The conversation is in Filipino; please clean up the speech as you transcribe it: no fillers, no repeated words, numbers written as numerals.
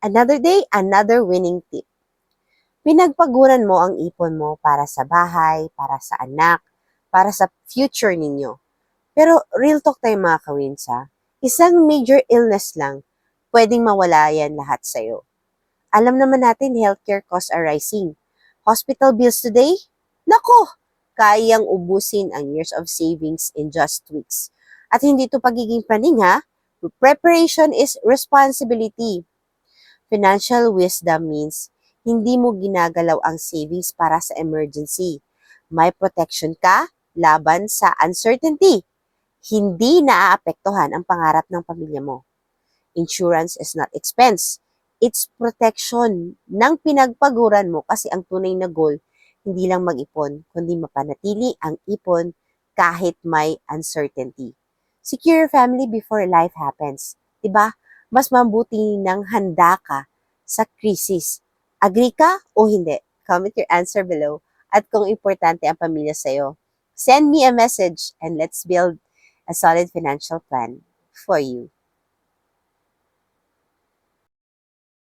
Another day, another winning tip. Pinagpaguran mo ang ipon mo para sa bahay, para sa anak, para sa future ninyo. Pero real talk tayo mga kawins ha. Isang major illness lang, pwedeng mawala yan lahat sa'yo. Alam naman natin healthcare costs are rising. Hospital bills today? Nako! Kayang ubusin ang years of savings in just weeks. At hindi ito pagiging praning ha. Preparation is responsibility. Financial wisdom means hindi mo ginagalaw ang savings para sa emergency. May protection ka laban sa uncertainty. Hindi naaapektuhan ang pangarap ng pamilya mo. Insurance is not expense. It's protection ng pinagpaguran mo kasi ang tunay na goal, hindi lang mag-ipon, kundi mapanatili ang ipon kahit may uncertainty. Secure your family before life happens. Diba? Mas mabuti nang handa ka sa krisis. Agree ka o hindi? Comment your answer below. At kung importante ang pamilya sa'yo, send me a message and let's build a solid financial plan for you.